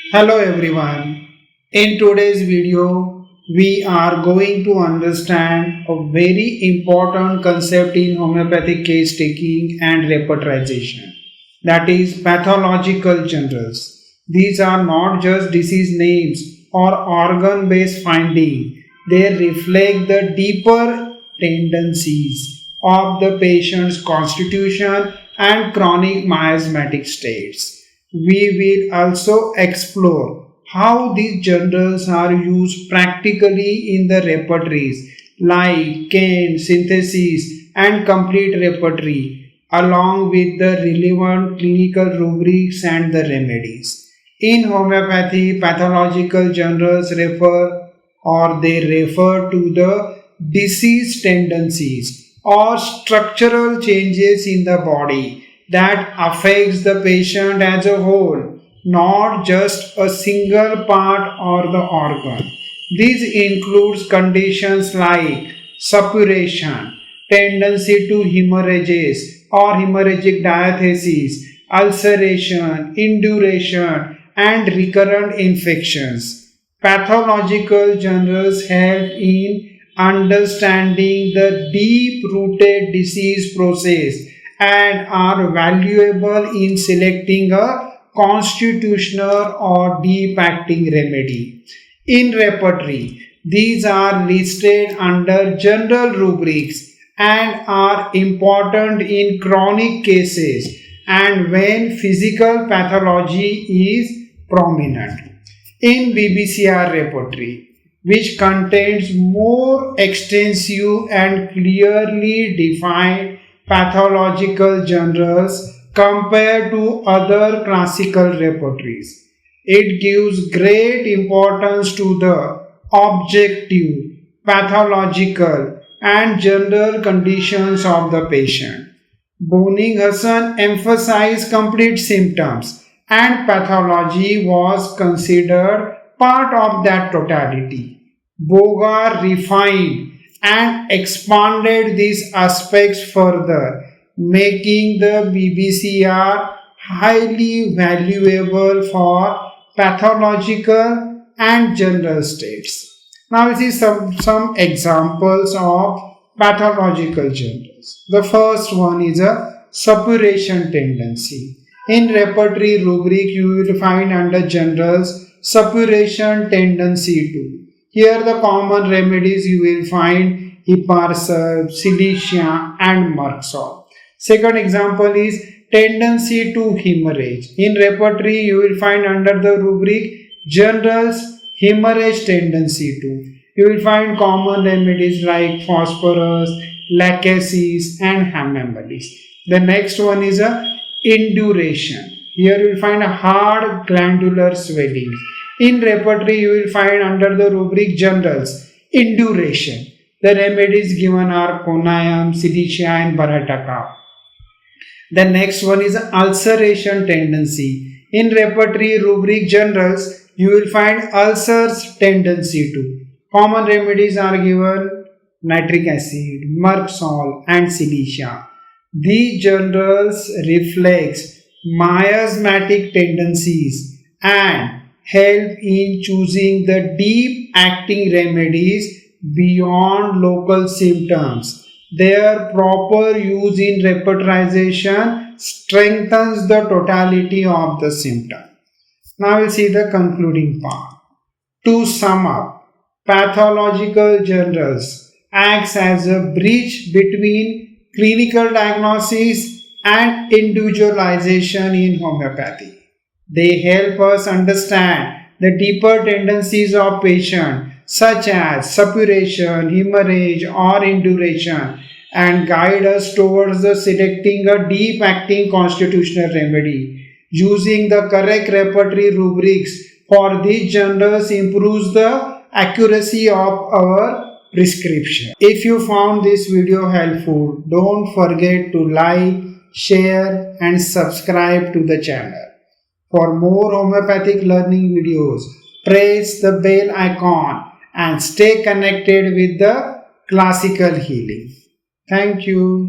Hello everyone. In today's video, we are going to understand a very important concept in homeopathic case taking and repertorization, that is pathological generals. These are not just disease names or organ based findings, they reflect the deeper tendencies of the patient's constitution and chronic miasmatic states. We will also explore how these journals are used practically in the repertories like Kane, synthesis, and complete repertory, along with the relevant clinical rubrics and the remedies. In homeopathy, pathological journals refer to the disease tendencies or structural changes in the body that affects the patient as a whole, not just a single part or the organ. This includes conditions like suppuration, tendency to hemorrhages or hemorrhagic diathesis, ulceration, induration, and recurrent infections. Pathological journals help in understanding the deep rooted disease process and are valuable in selecting a constitutional or deep acting remedy. In repertory, these are listed under general rubrics and are important in chronic cases and when physical pathology is prominent. In BBCR repertory, which contains more extensive and clearly defined pathological journals compared to other classical repertories. It gives great importance to the objective, pathological, and general conditions of the patient. Boning Hassan emphasized complete symptoms, and pathology was considered part of that totality. Bogar refined and expanded these aspects further, making the BBCR highly valuable for pathological and general states. Now we see some examples of pathological journals. The first one is a suppuration tendency. In repertory rubric, you will find under generals suppuration tendency 2. Here the common remedies you will find Hiparsab, Cilicia and Merxol. Second example is tendency to hemorrhage. In repertory you will find under the rubric generals hemorrhage tendency 2. You will find common remedies like phosphorus, lachesis and hamembalis. The next one is a induration. Here you will find a hard glandular swelling. In repertory, you will find under the rubric generals, induration. The remedies given are Conayam, Cilicia and Barataka. The next one is ulceration tendency. In repertory rubric generals, you will find ulcers tendency 2. Common remedies are given nitric acid, Merxol and Cilicia. These journals reflects miasmatic tendencies and help in choosing the deep acting remedies beyond local symptoms. Their proper use in repertorization strengthens the totality of the symptom. Now we'll see the concluding part. To sum up, pathological journals acts as a bridge between clinical diagnosis and individualization in homeopathy. They help us understand the deeper tendencies of patients such as suppuration, hemorrhage or induration and guide us towards the selecting a deep acting constitutional remedy. Using the correct repertory rubrics for these journals improves the accuracy of our prescription. If you found this video helpful, don't forget to like, share and subscribe to the channel. For more homeopathic learning videos, press the bell icon and stay connected with the classical healing. Thank you.